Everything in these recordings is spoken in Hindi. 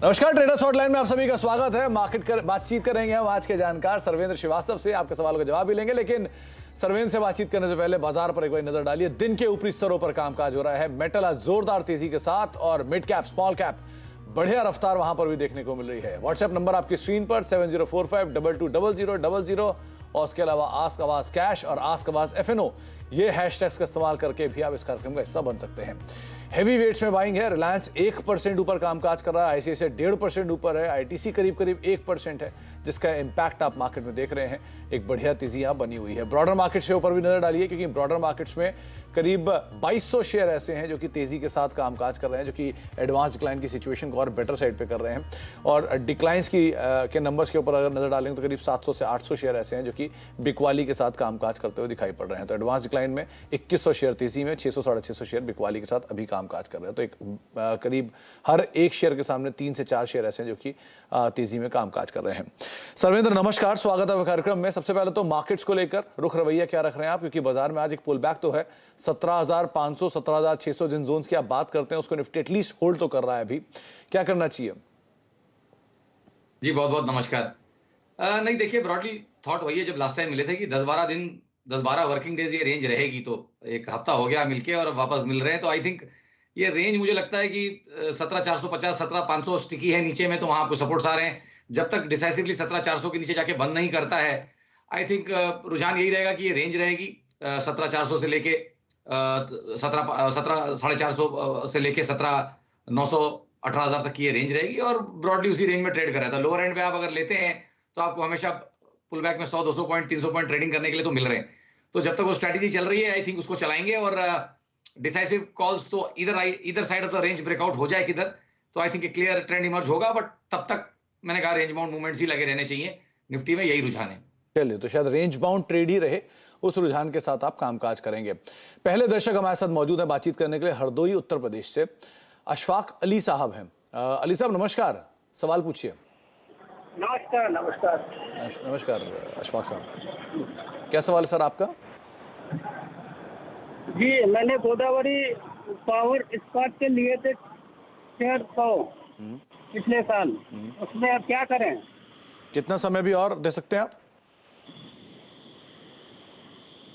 नमस्कार, ट्रेडर्स हॉटलाइन में आप सभी का स्वागत है। बातचीत करेंगे हम आज के जानकार सर्वेंद्र श्रीवास्तव से। आपके सवालों का जवाब भी लेंगे, लेकिन सर्वेंद्र से बातचीत करने से पहले बाजार पर एक बार नजर डालिए। दिन के ऊपरी स्तरों पर कामकाज हो रहा है। मेटल आज जोरदार तेजी के साथ और मिड कैप स्मॉल कैप बढ़िया रफ्तार वहां पर भी देखने को मिल रही है। व्हाट्सएप नंबर आपकी स्क्रीन पर 7045220000 और उसके अलावा आस्क आवाज कैश और आस्क आवाज FNO, ये हैशटैग्स का इस्तेमाल करके भी आप इस कार्यक्रम का हिस्सा बन सकते हैं। हेवी वेट्स में बाइंग है। रिलायंस 1% ऊपर कामकाज कर रहा है, ICICI 1.5% ऊपर है, ITC करीब 1% है, जिसका इंपैक्ट आप मार्केट में देख रहे हैं। एक बढ़िया तेजी यहां बनी हुई है। ब्रॉडर मार्केट्स के ऊपर भी नजर डालिए, क्योंकि ब्रॉडर मार्केट्स में करीब 2200 शेयर ऐसे हैं जो कि तेजी के साथ कामकाज कर रहे हैं, जो कि एडवांस डिक्लाइन की सिचुएशन को और बेटर साइड पे कर रहे हैं। और डिक्लाइंस के नंबर्स के ऊपर अगर नजर डालेंगे तो करीब 700 से 800 शेयर ऐसे हैं जो कि बिकवाली के साथ कामकाज करते हुए दिखाई पड़ रहे हैं। तो एडवांस डिक्लाइन में 2100 शेयर तेजी में, 600 साढ़े 600 शेयर बिकवाली के साथ अभी कामकाज कर रहे हैं। तो एक करीब हर एक शेयर के सामने 3 से 4 शेयर ऐसे हैं जो कि तेजी में कामकाज कर रहे हैं। सर्वेंद्र नमस्कार, स्वागत है कार्यक्रम में। सबसे पहले तो मार्केट्स को लेकर रुख रवैया क्या रख रहे हैं आप, क्योंकि बाजार में आज एक पुल बैक तो है। 17,500 17,600 जिन जोन्स की आप बात करते हैं उसको निफ्टी एटलीस्ट होल्ड तो कर रहा है। अभी क्या करना चाहिए? जी बहुत बहुत नमस्कार। नहीं देखिए, ब्रॉडली थॉट वही है जब लास्ट टाइम मिले थे कि 10-12 दिन 10-12 वर्किंग डेज ये रेंज रहेगी। तो एक हफ्ता हो गया मिलके और वापस मिल रहे हैं। तो आई थिंक ये रेंज मुझे लगता है कि 17,450 17,500 स्टिकी है नीचे में, तो वहां आपको सपोर्ट्स आ रहे हैं। जब तक डिसाइसिवली 17,400 के नीचे जाके बंद नहीं करता है, आई थिंक रुझान यही रहेगा कि ये रेंज रहेगी 17,400 से लेके 17,450 से लेके 17,900 18,000 तक की ये रेंज रहेगी और ब्रॉडली उसी रेंज में ट्रेड कर रहा था। लोअर एंड पे आप अगर लेते हैं तो आपको हमेशा पुल बैक में 100-200 पॉइंट 300 पॉइंट ट्रेडिंग करने के लिए तो मिल रहे हैं। तो जब तक वो स्ट्रेटजी चल रही है, आई थिंक उसको चलाएंगे और डिसाइसिव कॉल्स तो इधर side of the range breakout हो जाए किधर, तो आई थिंक एक क्लियर ट्रेंड इमर्ज होगा। बट तब तक मैंने कहा रेंज बाउंड मूवमेंट्स ही लगे रहने चाहिए। निफ्टी में यही रुझान है। चलिए, तो शायद रेंज बाउंड ट्रेड ही रहे, उस रुझान के साथ आप कामकाज करेंगे। पहले दर्शक हमारे साथ मौजूद है बातचीत करने के लिए हरदोई उत्तर प्रदेश से। अशफाक अली साहब हैं। अली साहब नमस्कार, सवाल पूछिए। नमस्कार। नमस्कार नमस्कार अशफाक साहब, क्या सवाल है सर आपका? जी, मैंने गोदावरी पावर इस्पात के लिए थे शेयर 100 पिछले साल, उसमें अब क्या करें? कितना समय भी और दे सकते हैं आप?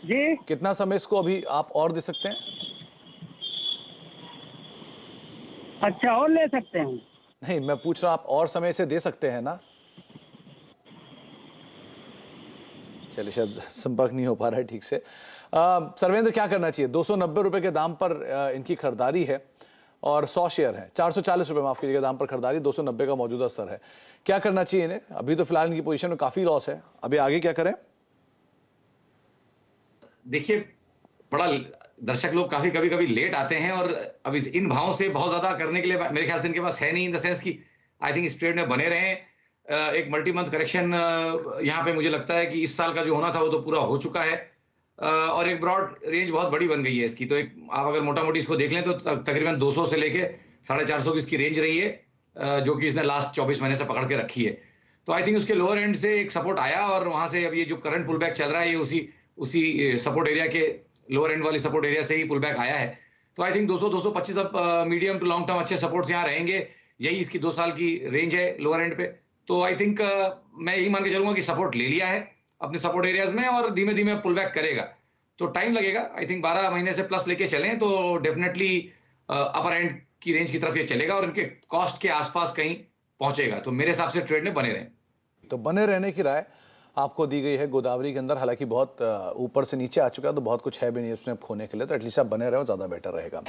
जी, कितना समय इसको अभी आप और दे सकते हैं? अच्छा, और ले सकते हैं? नहीं, मैं पूछ रहा हूं आप और समय से दे सकते हैं ना? चलिए, शायद संपर्क नहीं हो पा रहा है ठीक से। सर्वेंद्र क्या करना चाहिए? 290 रुपए के दाम पर इनकी खरीदारी है और 100 शेयर है। 440 रुपए माफ कीजिएगा दाम पर खरीदारी, 290 का मौजूदा स्तर है। क्या करना चाहिए इन्हें? अभी तो फिलहाल इनकी पोजीशन में काफी लॉस है, अभी आगे क्या करें? देखिए, बड़ा दर्शक लोग काफी कभी लेट आते हैं और अभी इन भावों से बहुत ज्यादा करने के लिए मेरे ख्याल से इनके पास है नहीं, इन द सेंस कि आई थिंक इस ट्रेड में बने रहें। एक मल्टी मंथ करेक्शन यहाँ पे मुझे लगता है कि इस साल का जो होना था वो तो पूरा हो चुका है और एक ब्रॉड रेंज बहुत बड़ी बन गई है इसकी। तो एक आप अगर मोटा मोटी इसको देख लें तो तकरीबन 200 से लेके 450 की इसकी रेंज रही है, जो कि इसने लास्ट 24 महीने से पकड़ के रखी है। तो आई थिंक उसके लोअर एंड से एक सपोर्ट आया और वहां से अब ये जो करंट पुल बैक चल रहा है ये उसी सपोर्ट एरिया के लोअर एंड वाली सपोर्ट एरिया से ही पुल बैक आया है। तो आई थिंक 200-225 अब मीडियम टू लॉन्ग टर्म अच्छे सपोर्ट्स यहाँ रहेंगे। यही इसकी 2 साल की रेंज है लोअर एंड पे। तो आई थिंक मैं यही मान के चलूंगा कि सपोर्ट ले लिया है अपने सपोर्ट एरियाज में और धीमे धीमे पुल बैक करेगा। तो टाइम लगेगा, आई थिंक 12 महीने से प्लस लेके चलें तो डेफिनेटली अपर एंड की रेंज की तरफ ये चलेगा और इनके कॉस्ट के आसपास कहीं पहुंचेगा। तो मेरे हिसाब से ट्रेड में बने रहें। तो बने रहने की राय आपको दी गई है गोदावरी के अंदर। हालांकि बहुत ऊपर से नीचे आ चुका है तो बहुत कुछ है भी नहीं उसमें खोने के लिए, तो एटलीस्ट आप बने रहे हो, ज़्यादा बेटर रहेगा।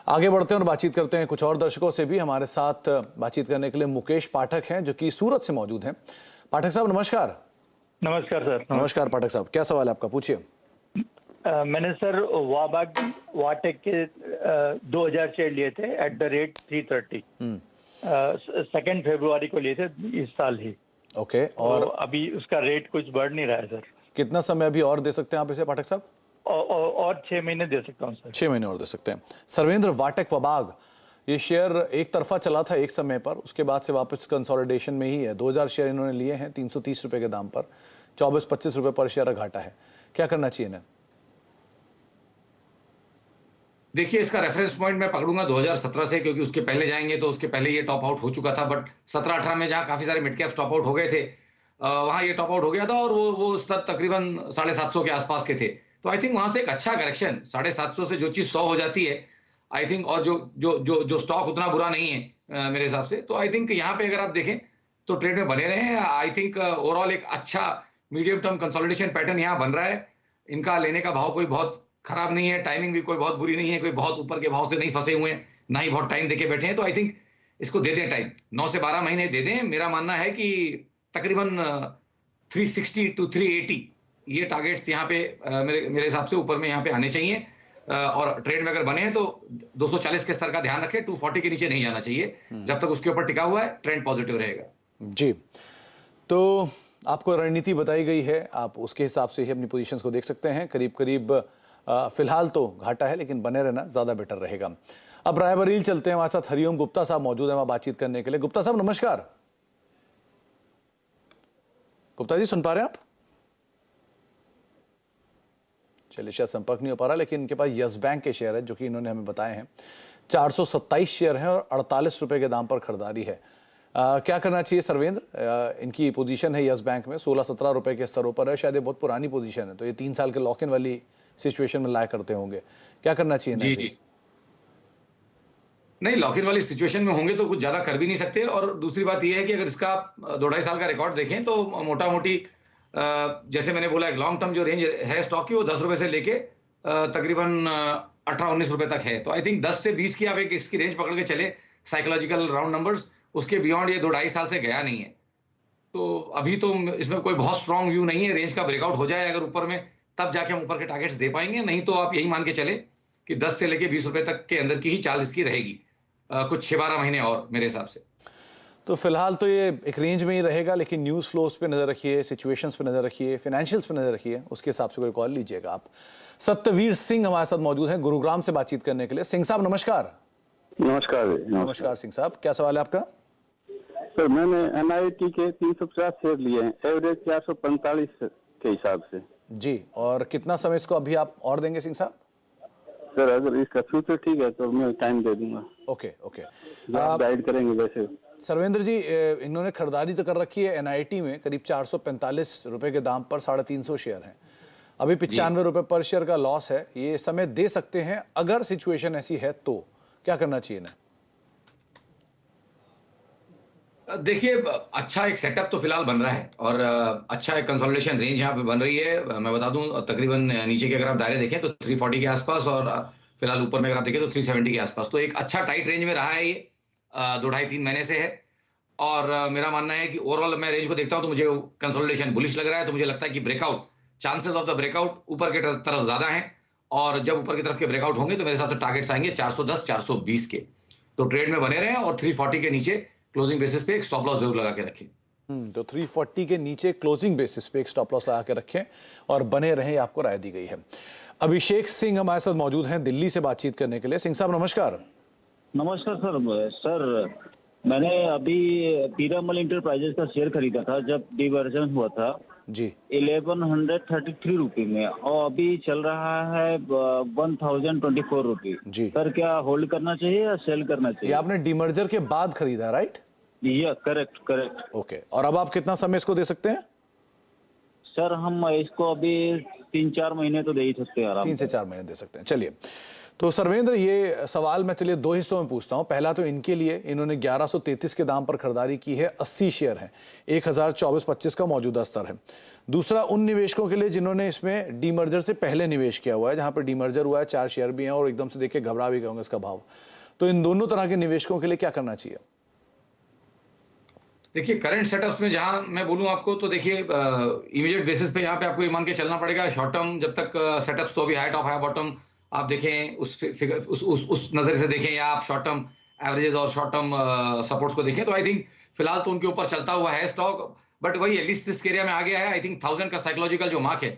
आगे बढ़ते हैं और बातचीत करते हैं कुछ और दर्शकों से भी। हमारे साथ बातचीत करने के लिए मुकेश पाठक हैं जो कि सूरत से मौजूद हैं। पाठक साहब नमस्कार। नमस्कार सर। नमस्कार पाठक साहब, क्या सवाल है आपका, पूछिए। मैंने सर वाटेक के 2000 शेयर लिए थे एट द रेट 330, 2 फरवरी को लिए थे इस साल ही। ओके, और तो अभी उसका रेट कुछ बढ़ नहीं रहा है सर। कितना समय अभी और दे सकते हैं आप इसे पाठक साहब? और 6 महीने दे सकता हूँ सर। 6 महीने और दे सकते हैं। सर्वेंद्र, वाटेक वबाग ये शेयर एक तरफा चला था एक समय पर, उसके बाद से वापस कंसोलिडेशन में ही है। 2000 शेयर इन्होंने लिए हैं 330 रुपए के दाम पर, 24-25 रुपए पर शेयर घाटा है। क्या करना चाहिए इन्हें? देखिए, इसका रेफरेंस पॉइंट मैं पकड़ूंगा 2017 से, क्योंकि उसके पहले जाएंगे तो उसके पहले ये टॉप आउट हो चुका था। बट 17-18 में जहां काफी सारे मिड कैप्स टॉप आउट हो गए थे, वहां ये टॉप आउट हो गया था और वो स्तर तकरीबन 750 के आसपास के थे। तो आई थिंक वहां से एक अच्छा करेक्शन 750 से जो चीज 100 हो जाती है, आई थिंक, और जो जो जो जो स्टॉक उतना बुरा नहीं है मेरे हिसाब से, तो आई थिंक यहाँ पे अगर आप देखें तो ट्रेड में बने रहे हैं। आई थिंक ओवरऑल एक अच्छा मीडियम टर्म कंसोलिडेशन पैटर्न यहाँ बन रहा है। इनका लेने का भाव कोई बहुत खराब नहीं है, टाइमिंग भी कोई बहुत बुरी नहीं है, कोई बहुत ऊपर के भाव से नहीं फंसे हुए हैं, ना ही बहुत टाइम देके बैठे हैं। तो आई थिंक इसको दे दें टाइम, 9 से 12 महीने दे दें। मेरा मानना है कि तकरीबन 360 to 380 ये टारगेट्स यहाँ पे मेरे हिसाब से ऊपर में यहाँ पे आने चाहिए। और ट्रेड में अगर बने हैं तो 240 के स्तर का ध्यान रखें, 240 के नीचे नहीं जाना चाहिए। जब तक उसके ऊपर टिका हुआ है, ट्रेंड पॉजिटिव रहेगा। जी, तो आपको रणनीति बताई गई है, आप उसके हिसाब से ही अपनी पोजीशंस को देख सकते हैं। करीब करीब फिलहाल तो घाटा है, लेकिन बने रहना ज्यादा बेटर रहेगा। अब रायबरेली चलते हैं, हमारे साथ हरिओम गुप्ता साहब मौजूद है वहां बातचीत करने के लिए। गुप्ता साहब नमस्कार। गुप्ता जी सुन पा रहे हैं आप? चलिए, शायद संपर्क नहीं हो पा रहा, लेकिन इनके पास यस बैंक के शेयर है जो कि इन्होंने हमें बताए हैं। 427 शेयर हैं और 48 रुपए के दाम पर खरीदारी है। क्या करना चाहिए सर्वेंद्र? इनकी पोजीशन है यस बैंक में 16-17 रुपए के स्तरों पर है। शायद ये बहुत पुरानी पोजीशन है, तो ये 3 साल के लॉक इन वाली सिचुएशन में लाया करते होंगे। क्या करना चाहिए? जी नहीं, लॉक इन वाली सिचुएशन में होंगे तो कुछ ज्यादा कर भी नहीं सकते। और दूसरी बात यह है कि अगर इसका 2-2.5 साल का रिकॉर्ड देखें तो मोटा मोटी जैसे मैंने बोला, एक लॉन्ग टर्म जो रेंज है स्टॉक की, वो 10 रुपए से लेके तकरीबन 18-19 रुपए तक है। तो आई थिंक 10 से 20 की आप एक इसकी रेंज पकड़ के चले, साइकोलॉजिकल राउंड नंबर्स, उसके बियॉन्ड ये 2-2.5 साल से गया नहीं है। तो अभी तो इसमें कोई बहुत स्ट्रॉन्ग व्यू नहीं है। रेंज का ब्रेकआउट हो जाए अगर ऊपर में, तब जाके हम ऊपर के टारगेट्स दे पाएंगे। नहीं तो आप यही मान के चले कि 10 से लेके 20 रुपए तक के अंदर की ही चाल इसकी रहेगी कुछ 6-12 महीने और मेरे हिसाब से। तो फिलहाल तो ये एक रेंज में ही रहेगा, लेकिन न्यूज़ फ्लोज पे नजर रखिए, सिचुएशंस पे नजर रखिए, फाइनेंशियल्स पे नजर रखिए, उसके हिसाब से कोई कॉल लीजिएगा आप। सत्यवीर सिंह हमारे साथ मौजूद हैं गुरुग्राम से बातचीत करने के लिए। सिंह साहब नमस्कार। नमस्कार। नमस्कार सिंह साहब, क्या सवाल है आपका? सर, मैंने NIT के 350 शेयर लिए हैं, एवरेज 445 के हिसाब से। जी, और कितना समय इसको अभी आप और देंगे सिंह साहब? सर, अगर इसका फ्यूचर ठीक है तो मैं टाइम दे दूंगा। ओके ओके, आप गाइड करेंगे वैसे। सर्वेंद्र जी, इन्होंने खरीदारी तो कर रखी है NIT में करीब 445 रुपए के दाम पर 350 शेयर हैं। अभी 95 रुपए पर शेयर का लॉस है। ये समय दे सकते हैं अगर सिचुएशन ऐसी है तो? क्या करना चाहिए ना? देखिए, अच्छा एक सेटअप तो फिलहाल बन रहा है और अच्छा एक कंसोलिडेशन रेंज यहाँ पे बन रही है। मैं बता दूं, तकरीबन नीचे के अगर आप दायरे देखें तो 340 के आसपास, और फिलहाल ऊपर में अगर आप देखें तो 370 के आसपास। तो एक अच्छा टाइट रेंज में रहा है ये 2-2.5-3 महीने से है। और मेरा मानना है कि ओवरऑल मैं रेंज को देखता हूं तो मुझे कंसोलिडेशन बुलिश लग रहा है। तो मुझे लगता है कि breakout, chances of the breakout ऊपर की तरफ ज्यादा है। और जब ऊपर की तरफ के ब्रेकआउट होंगे तो मेरे हिसाब से टारगेट्स आएंगे 410-420 के। तो ट्रेड में बने रहें और 340 के नीचे क्लोजिंग बेसिस पे एक स्टॉप लॉस जरूर लगा के रखें। तो 340 के नीचे क्लोजिंग बेसिस पे एक स्टॉप लॉस लगा के रखें और बने रहें, आपको राय दी गई है। अभिषेक सिंह हमारे साथ मौजूद हैं दिल्ली से बातचीत करने के लिए। सिंह साहब नमस्कार। नमस्कार सर, मैंने अभी पीरामल इंटरप्राइजेस का शेयर खरीदा था जब डिवर्जन हुआ था जी 1133 रुपये में, और अभी चल रहा है 1024 रुपये जी। सर, क्या होल्ड करना चाहिए या सेल करना ये चाहिए? आपने डीमर्जर के बाद खरीदा, राइट? या करेक्ट। ओके, और अब आप कितना समय इसको दे सकते हैं? सर, हम इसको अभी 3-4 महीने तो दे ही सकते हैं आराम 3 से 4 महीने दे सकते हैं। चलिए, तो सर्वेंद्र, ये सवाल मैं चलिए 2 हिस्सों में पूछता हूं। पहला तो इनके लिए, इन्होंने 1133 के दाम पर खरीदारी की है, 80 शेयर हैं, 1024-25 का मौजूदा स्तर है। दूसरा उन निवेशकों के लिए जिन्होंने इसमें डीमर्जर से पहले निवेश किया हुआ है, जहां पर डीमर्जर हुआ है, 4 शेयर भी हैं और एकदम से देख के घबरा भी गए होंगे इसका भाव। तो इन दोनों तरह के निवेशकों के लिए क्या करना चाहिए? देखिए, करंट सेटअप्स में जहां मैं बोलूं आपको, तो देखिए इमीडिएट बेसिस पे यहाँ पे आपको ये मान के चलना पड़ेगा। शॉर्ट टर्म जब तक सेटअप्स तो अभी हाई टॉप हाई बॉटम आप देखें, उस फिगर उस नजर से देखें, या आप शॉर्ट टर्म एवरेजेस और शॉर्ट टर्म सपोर्ट्स को देखें, तो आई थिंक फिलहाल तो उनके ऊपर चलता हुआ है स्टॉक। बट वही है, लिस्ट रिस्क एरिया में आ गया है। आई थिंक 1000 का साइकोलॉजिकल जो मार्क है,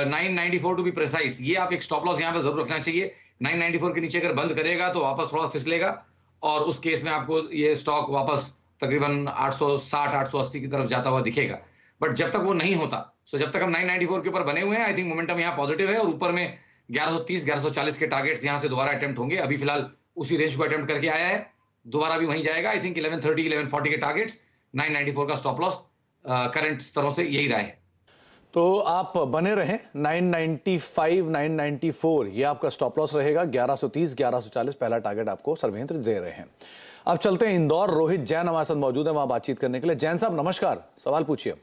994 टू बी प्रिसाइज, ये आप एक स्टॉप लॉस यहाँ पे जरूर रखना चाहिए। 994 के नीचे अगर बंद करेगा तो वापस थोड़ा फिसलेगा, और उस केस में आपको ये स्टॉक वापस तकरीबन 860-880 की तरफ जाता हुआ दिखेगा। बट जब तक वो नहीं होता, सो जब तक हम 994 के ऊपर बने हुए हैं, आई थिंक मोमेंटम यहाँ पॉजिटिव है। और ऊपर में 1130 1140 के टारगेट्स यहां से दोबारा अटेम्प्ट होंगे। अभी फिलहाल उसी रेंज को अटेम्प्ट करके आया है, दोबारा भी वहीं जाएगा। आई थिंक 1130 1140 के टारगेट्स, 994 का स्टॉप लॉस, करंट स्तरों से यही रहा है। तो आप बने रहें 995 994 ये आपका स्टॉप लॉस रहेगा। 1130 1140 पहला टारगेट आपको सर्वेंद्र दे रहे हैं। अब चलते हैं इंदौर। रोहित जैन हमारे साथ मौजूद है वहां बातचीत करने के लिए। जैन साहब नमस्कार, सवाल पूछिए।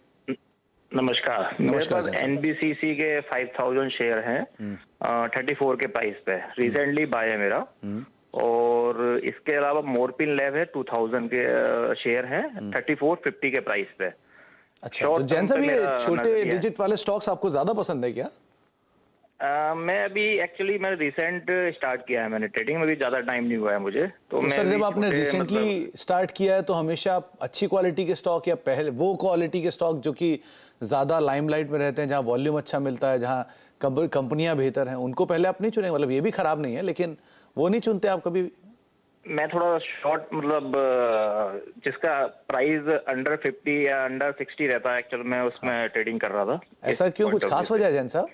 नमस्कार। मेरे पास एनबीसीसी के 5000 शेयर हैं 34 के प्राइस पे, रिसेंटली बाय है मेरा। और इसके अलावा मोरपिन लैब है 2000 के शेयर हैं 3450 के प्राइस पे। अच्छा, तो जैन साहब ये छोटे डिजिट वाले स्टॉक्स आपको ज्यादा पसंद है क्या? मैं अभी एक्चुअली मैंने रिसेंट स्टार्ट किया है, मैंने ट्रेडिंग में भी ज्यादा टाइम नहीं हुआ है मुझे। तो मैं सर जब आपने रिसेंटली स्टार्ट किया है तो हमेशा आप अच्छी क्वालिटी के स्टॉक या पहले वो क्वालिटी के स्टॉक जो कि ज्यादा लाइमलाइट में रहते हैं, जहां वॉल्यूम अच्छा मिलता है, जहां कंपनियां बेहतर हैं, उनको पहले आप नहीं चुनेंगे? मतलब ये भी खराब नहीं है, लेकिन वो नहीं चुनते आप कभी? मैं थोड़ा शॉर्ट, मतलब जिसका प्राइस अंडर 50 या अंडर 60 रहता है, एक्चुअली मैं उसमें ट्रेडिंग कर रहा था। ऐसा क्यों, कुछ खास वजह है जैन साहब?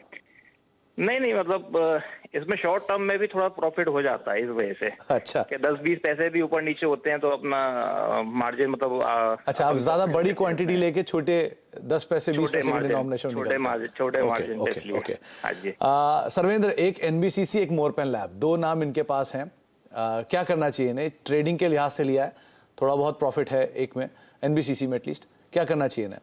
नहीं, मतलब इसमें शॉर्ट टर्म में भी थोड़ा प्रॉफिट हो जाता है इस वजह से। अच्छा, कि 10-20 पैसे भी ऊपर नीचे होते हैं तो अपना मार्जिन, मतलब अच्छा, आप ज्यादा बड़ी क्वांटिटी लेके छोटे 10 पैसे 20 पैसे के डिनोमिनेशन छोटे मार्जिन पे लिए। ओके। हाँ जी। सर्वेंद्र, एक एनबीसीसी एक मोरपेन लैब, दो नाम इनके पास हैं। क्या करना चाहिए इन्हें? ट्रेडिंग के लिहाज से लिया है, थोड़ा बहुत प्रॉफिट है एक में, एनबीसीसी में एटलीस्ट, क्या करना चाहिए इन्हें?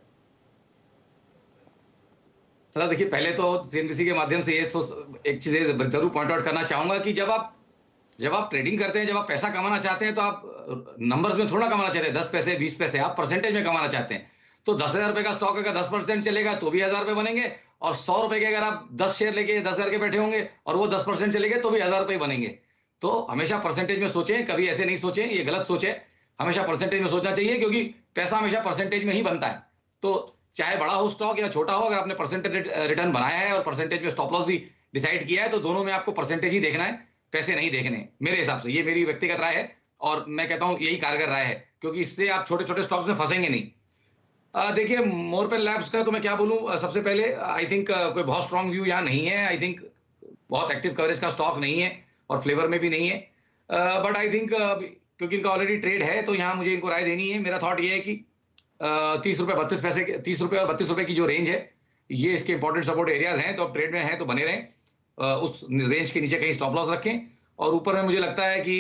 सर देखिए, पहले तो सीएनबीसी के माध्यम से ये तो एक चीज जरूर पॉइंट आउट करना चाहूंगा कि जब आप ट्रेडिंग करते हैं, जब आप पैसा कमाना चाहते हैं, तो आप नंबर्स में थोड़ा कमाना चाहते हैं, 10 पैसे 20 पैसे, आप परसेंटेज में कमाना चाहते हैं। तो 10,000 रुपए का स्टॉक अगर 10% चलेगा तो भी 1000 रुपए बनेंगे, और 100 रुपए के अगर आप 10 शेयर लेके 10,000 के बैठे होंगे और वो 10% चलेंगे तो भी 1000 रुपए बनेंगे। तो हमेशा परसेंटेज में सोचें, कभी ऐसे नहीं सोचें, ये गलत सोच है। हमेशा परसेंटेज में सोचना चाहिए, क्योंकि पैसा हमेशा परसेंटेज में ही बनता है। तो चाहे बड़ा हो स्टॉक या छोटा हो, अगर आपने परसेंटेज रिटर्न बनाया है और परसेंटेज में स्टॉप लॉस भी डिसाइड किया है, तो दोनों में आपको परसेंटेज ही देखना है, पैसे नहीं देखने, मेरे हिसाब से। ये मेरी व्यक्तिगत राय है और मैं कहता हूं यही कारगर राय है, क्योंकि इससे आप छोटे छोटे स्टॉक्स में फंसेंगे नहीं। देखिए, मोरपेन लैब्स का तो मैं क्या बोलूं, सबसे पहले आई थिंक कोई बहुत स्ट्रांग व्यू यहाँ नहीं है। आई थिंक बहुत एक्टिव कवरेज का स्टॉक नहीं है और फ्लेवर में भी नहीं है। बट आई थिंक क्योंकि इनका ऑलरेडी ट्रेड है, तो यहाँ मुझे इनको राय देनी है। मेरा थॉट ये है कि 30 रुपए 32 पैसे, 30 रुपए और 32 रुपए की जो रेंज है, ये इसके इंपॉर्टेंट सपोर्ट एरियाज हैं। तो अब ट्रेड में हैं तो बने रहें, उस रेंज के नीचे कहीं स्टॉप लॉस रखें। और ऊपर में मुझे लगता है कि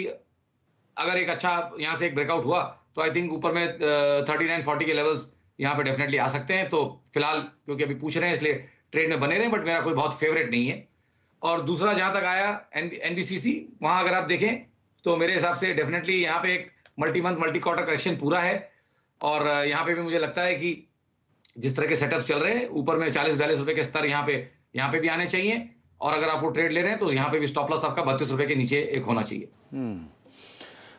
अगर एक अच्छा यहाँ से एक ब्रेकआउट हुआ तो आई थिंक ऊपर में 39-40 के लेवल्स यहाँ पे डेफिनेटली आ सकते हैं। तो फिलहाल क्योंकि अभी पूछ रहे हैं इसलिए ट्रेड में बने रहें, बट मेरा कोई बहुत फेवरेट नहीं है। और दूसरा जहां तक आया एनबीसीसी, वहां अगर आप देखें तो मेरे हिसाब से डेफिनेटली यहाँ पे एक multi month multi quarter correction पूरा है। और यहाँ पे भी मुझे लगता है कि जिस तरह के सेटअप चल रहे हैं, ऊपर में 40-42 रुपए के स्तर यहाँ पे भी आने चाहिए। और अगर आप वो ट्रेड ले रहे हैं तो यहाँ पे भी स्टॉप लॉस आपका 32 रुपए के नीचे एक होना चाहिए।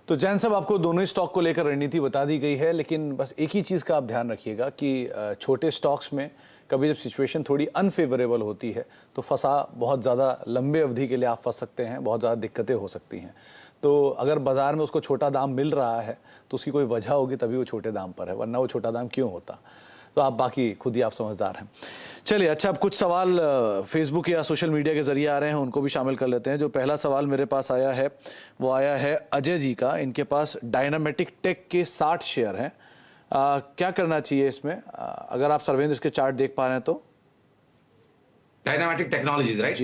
तो जैन साहब, आपको दोनों ही स्टॉक को लेकर रणनीति बता दी गई है, लेकिन बस एक ही चीज़ का आप ध्यान रखिएगा कि छोटे स्टॉक्स में कभी जब सिचुएशन थोड़ी अनफेवरेबल होती है तो बहुत ज़्यादा लंबे अवधि के लिए आप फंस सकते हैं, बहुत ज़्यादा दिक्कतें हो सकती हैं। तो अगर बाज़ार में उसको छोटा दाम मिल रहा है तो उसकी कोई वजह होगी, तभी वो छोटे दाम पर है, वरना वो छोटा दाम क्यों होता। तो आप बाकी खुद ही आप समझदार हैं। चलिए, अच्छा, अब कुछ सवाल फेसबुक या सोशल मीडिया के जरिए आ रहे हैं, उनको भी शामिल कर लेते हैं। जो पहला सवाल मेरे पास आया है वो आया है अजय जी का। इनके पास डायनामेटिक टेक के 60 शेयर हैं। क्या करना चाहिए इसमें? अगर आप सर्वेंद्र इसके चार्ट देख पा रहे हैं तो। डायनामेटिक टेक्नोलॉजीज, राइट?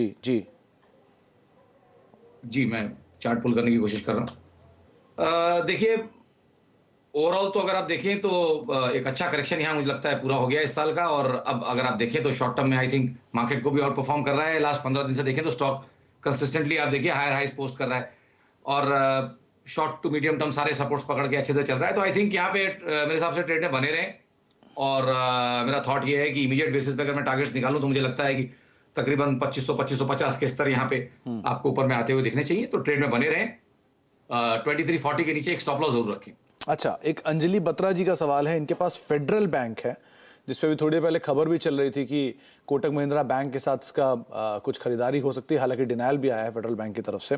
जी, मैं चार्ट पुल करने की कोशिश कर रहा हूं। देखिए, ओवरऑल तो अगर आप देखें तो एक अच्छा करेक्शन यहाँ मुझे लगता है पूरा हो गया इस साल का। और अब अगर आप देखें तो शॉर्ट टर्म में आई थिंक मार्केट को भी और परफॉर्म कर रहा है। लास्ट 15 दिन से देखें तो स्टॉक कंसिस्टेंटली आप देखिए हायर हाइस पोस्ट कर रहा है, और शॉर्ट टू मीडियम टर्म सारे सपोर्ट्स पकड़ के अच्छे से चल रहा है। तो आई थिंक यहाँ पे मेरे हिसाब से ट्रेड में बने रहें। और मेरा थॉट ये है कि इमीडिएट बेसिस पे अगर मैं टारगेट्स निकालूं तो मुझे लगता है कि तकरीबन 2500-2550 के स्तर यहाँ पे आपको ऊपर में आते हुए दिखने चाहिए। तो ट्रेड में बने रहें, 2340 के नीचे एक स्टॉप लॉस जरूर रखें। अच्छा, एक अंजलि बत्रा जी का सवाल है। इनके पास फेडरल बैंक है, जिसपे भी थोड़ी पहले खबर भी चल रही थी कि कोटक महिंद्रा बैंक के साथ इसका कुछ खरीदारी हो सकती है। हालांकि डिनायल भी आया है फेडरल बैंक की तरफ से।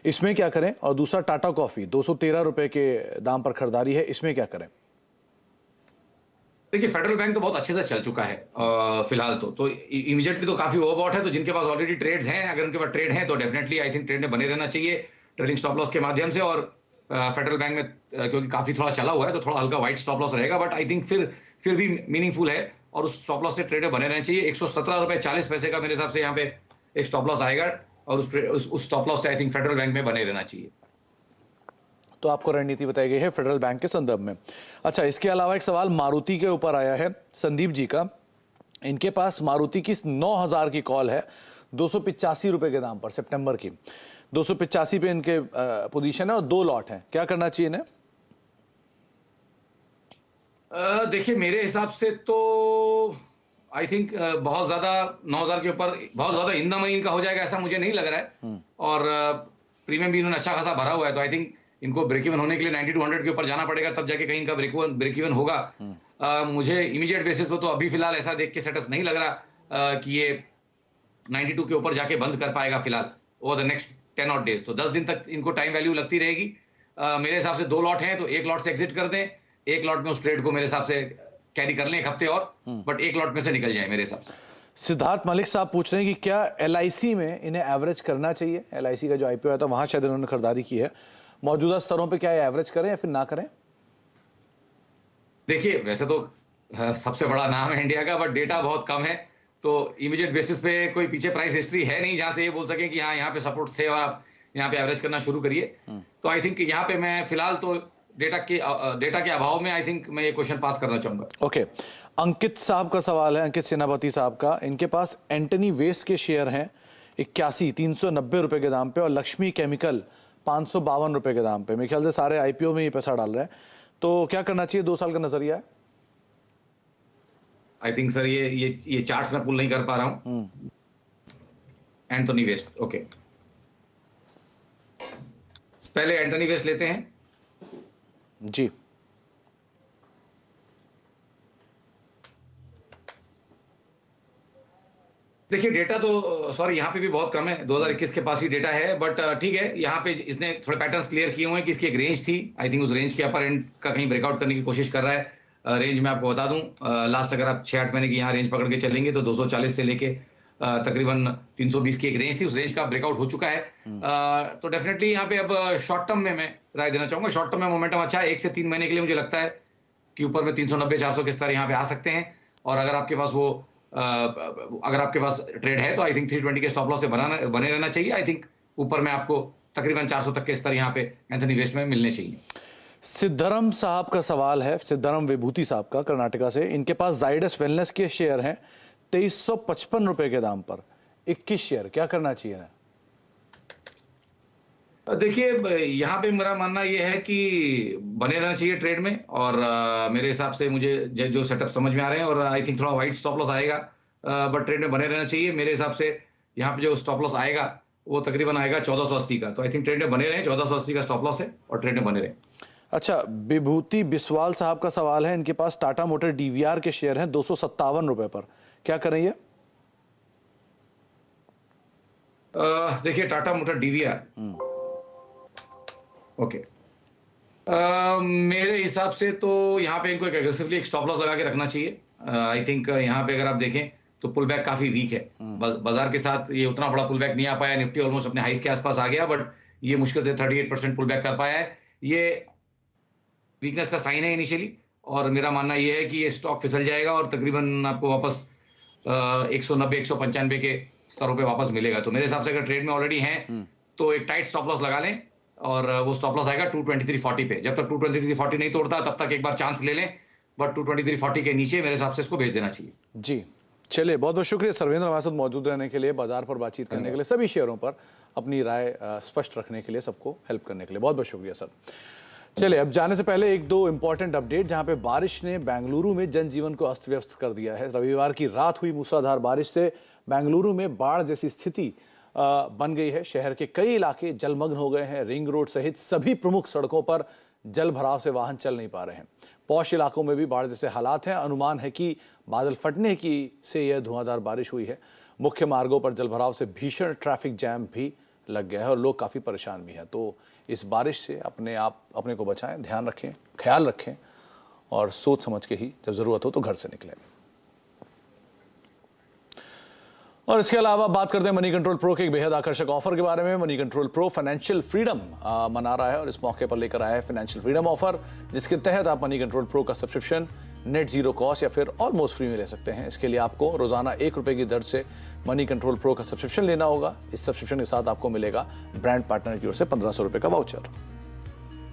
इसमें क्या करें? और दूसरा टाटा कॉफी 213 रुपए के दाम पर खरीदारी है, इसमें क्या करें? देखिए फेडरल बैंक तो बहुत अच्छे से चल चुका है फिलहाल तो इमीडिएटली तो काफी ओवरबॉट है, तो जिनके पास ऑलरेडी ट्रेड्स हैं, अगर उनके पास ट्रेड हैं तो डेफिनेटली आई थिंक ट्रेड में बने रहना चाहिए ट्रेलिंग स्टॉप लॉस के माध्यम से। और फेडरल बैंक में क्योंकि काफी थोड़ा चला हुआ है तो थोड़ा हल्का वाइट स्टॉप लॉस रहेगा, बट आई थिंक फिर भी मीनिंगफुल है और उस स्टॉप लॉस से ट्रेड में बने रहना चाहिए। 117 रुपए 40 पैसे का मेरे हिसाब से यहाँ पे एक स्टॉप लॉस आएगा और उस स्टॉप लॉस से आई थिंक फेडरल बैंक में बने रहना चाहिए। तो आपको रणनीति बताई गई है फेडरल बैंक के संदर्भ में। अच्छा, इसके अलावा एक सवाल मारुति के ऊपर आया है संदीप जी का। इनके पास मारुति की 9000 की कॉल है 285 रुपए के दाम पर, सितंबर की 285 पे इनके पोजीशन है और 2 लॉट हैं, क्या करना चाहिए इन्हें? देखिए मेरे हिसाब से तो आई थिंक बहुत ज्यादा 9000 के ऊपर बहुत ज्यादा इन द मनी इनका हो जाएगा ऐसा मुझे नहीं लग रहा है। और प्रीमियम भी इन्होंने अच्छा खासा भरा हुआ है, तो आई थिंक इनको ब्रेक इवन होने के लिए 90 to 100 के ऊपर जाना पड़ेगा, तब जाके कहीं का ब्रेक इवन होगा। मुझे इमीडिएट बेसिस पे तो अभी फिलहाल ऐसा देख के सेटअप नहीं लग रहा कि ये 92 के ऊपर जाके बंद कर पाएगा फिलहाल over the next 10 odd days। तो 10 दिन तक इनको टाइम वैल्यू लगती रहेगी। मेरे हिसाब से 2 लॉट हैं तो 1 लॉट से एग्जिट कर दें, 1 लॉट में उस ट्रेड को मेरे हिसाब से कैरी कर लें एक हफ्ते और, बट 1 लॉट में से निकल जाए मेरे हिसाब से। सिद्धार्थ मलिक साहब पूछ रहे हैं कि क्या LIC में इन्हें एवरेज करना चाहिए? LIC का जो IPO आया था वहां शायद इन्होंने खरीदारी की है, मौजूदा स्तरों पे क्या एवरेज करें या फिर ना करें? देखिए वैसे तो सबसे बड़ा नाम है इंडिया का, बट डेटा बहुत कम है, तो इमीडिएट बेसिस पे कोई पीछे प्राइस हिस्ट्री है नहीं जहां से ये बोल सके कि हाँ यहाँ पे सपोर्ट थे और आप यहाँ पे एवरेज करना शुरू करिए। तो आई थिंक यहाँ पे मैं फिलहाल तो डेटा के अभाव में आई थिंक मैं ये क्वेश्चन पास करना चाहूंगा। ओके, अंकित साहब का सवाल है, अंकित सेनापति साहब का। इनके पास एंटनी वेस्ट के शेयर हैं 390 रुपए के दाम पे और लक्ष्मी केमिकल 552 रुपए के दाम पे। मेरे ख्याल से सारे IPO में ये पैसा डाल रहे हैं, तो क्या करना चाहिए? 2 साल का नजरिया है। आई थिंक सर ये चार्ट्स में पुल नहीं कर पा रहा हूं। एंटनी वेस्ट, ओके, पहले एंटनी वेस्ट लेते हैं जी। देखिए डेटा तो सॉरी यहाँ पे भी बहुत कम है, 2021 के पास ही डेटा है, बट ठीक है। यहाँ पे इसने थोड़े पैटर्न्स क्लियर किए हुए हैं कि इसकी एक रेंज थी, आई थिंक उस रेंज के अपर एंड का कहीं ब्रेकआउट करने की कोशिश कर रहा है। रेंज में आपको बता दूं, लास्ट अगर आप 6-8 महीने की यहाँ रेंज पकड़ के चलेंगे तो 240 से लेके तकरीबन 320 की एक रेंज थी, उस रेंज का ब्रेकआउट हो चुका है। तो डेफिनेटली यहाँ पे अब शॉर्ट टर्म में मैं राय देना चाहूंगा। शॉर्ट टर्म में मोमेंटम अच्छा है, 1 से 3 महीने के लिए मुझे लगता है कि ऊपर में 390-400 के स्तर यहाँ पे आ सकते हैं। और अगर आपके पास ट्रेड है तो आई थिंक 320 के स्टॉप लॉस से बने रहना चाहिए। आई थिंक ऊपर में आपको तकरीबन 400 तक के स्तर यहाँ पे एंथनी वेस्ट में मिलने चाहिए। सिद्धरम साहब का सवाल है, सिद्धरम विभूति साहब का, कर्नाटका से। इनके पास जाइडस वेलनेस के शेयर हैं 2355 रुपए के दाम पर, 21 शेयर, क्या करना चाहिए ना? देखिए यहाँ पे मेरा मानना यह है कि बने रहना चाहिए ट्रेड में, और मेरे हिसाब से मुझे जो सेटअप समझ में आ रहे हैं, और आई थिंक थोड़ा वाइट स्टॉप लॉस आएगा, बट ट्रेड में बने रहना चाहिए। मेरे हिसाब से यहाँ पे जो स्टॉप लॉस आएगा वो तकरीबन आएगा 1480 का, तो आई थिंक ट्रेड में बने रहे। 1480 का स्टॉप लॉस है और ट्रेड में बने रहे। अच्छा, विभूति बिस्वाल साहब का सवाल है, इनके पास टाटा मोटर DVR के शेयर हैं 257 रुपए पर, क्या करें ये? देखिए टाटा मोटर DVR, ओके, मेरे हिसाब से तो यहाँ पे इनको एक एग्रेसिवली एक स्टॉप लॉस लगा के रखना चाहिए। आई थिंक यहाँ पे अगर आप देखें तो पुल बैक काफी वीक है, बाजार के साथ ये उतना बड़ा पुल बैक नहीं आ पाया। निफ्टी ऑलमोस्ट अपने हाइस के आसपास आ गया, बट ये मुश्किल से 38% पुल बैक कर पाया है। ये वीकनेस का साइन है इनिशियली, और मेरा मानना ये है कि ये स्टॉक फिसल जाएगा और तकरीबन आपको वापस 190-195 के स्तरों पे वापस मिलेगा। तो मेरे हिसाब से अगर ट्रेड में ऑलरेडी हैं तो एक टाइट स्टॉप लॉस लगा लें, और वो स्टॉप लॉस आएगा 22340 पे। जब तक 22340 नहीं तोड़ता तब तक एक बार चांस ले लें, बट 22340 के नीचे मेरे हिसाब से इसको भेज देना चाहिए। जी, चलिए, बहुत बहुत शुक्रिया सर्वेंद्र हमारे साथ मौजूद रहने के लिए, बाजार पर बातचीत करने के लिए, सभी शेयरों पर अपनी राय स्पष्ट रखने के लिए, सबको हेल्प करने के लिए बहुत बहुत शुक्रिया सर। चलिए, अब जाने से पहले 1-2 इंपॉर्टेंट अपडेट, जहां पे बारिश ने बेंगलुरु में जनजीवन को अस्त व्यस्त कर दिया है। रविवार की रात हुई मूसलाधार बारिश से बेंगलुरु में बाढ़ जैसी स्थिति बन गई है। शहर के कई इलाके जलमग्न हो गए हैं। रिंग रोड सहित सभी प्रमुख सड़कों पर जल भराव से वाहन चल नहीं पा रहे हैं। पौष इलाकों में भी बाढ़ जैसे हालात हैं। अनुमान है कि बादल फटने की से यह धुआंधार बारिश हुई है। मुख्य मार्गों पर जलभराव से भीषण ट्रैफिक जैम भी लग गया है और लोग काफ़ी परेशान भी हैं। तो इस बारिश से अपने को बचाएं, ध्यान रखें, ख्याल रखें और सोच समझ के ही जब ज़रूरत हो तो घर से निकलें। और इसके अलावा बात करते हैं मनी कंट्रोल प्रो के एक बेहद आकर्षक ऑफर के बारे में। Money control pro financial freedom मना रहा है और इस मौके पर लेकर आया है फाइनेंशियल फ्रीडम ऑफर, जिसके तहत आप मनी कंट्रोल प्रो का सब्सक्रिप्शन नेट जीरो कॉस्ट या फिर ऑलमोस्ट फ्री में ले सकते हैं। इसके लिए आपको रोजाना ₹1 की दर से मनी कंट्रोल प्रो का सब्सक्रिप्शन लेना होगा। इस सब्सक्रिप्शन के साथ आपको मिलेगा ब्रांड पार्टनर की ओर से ₹1500 का वाउचर।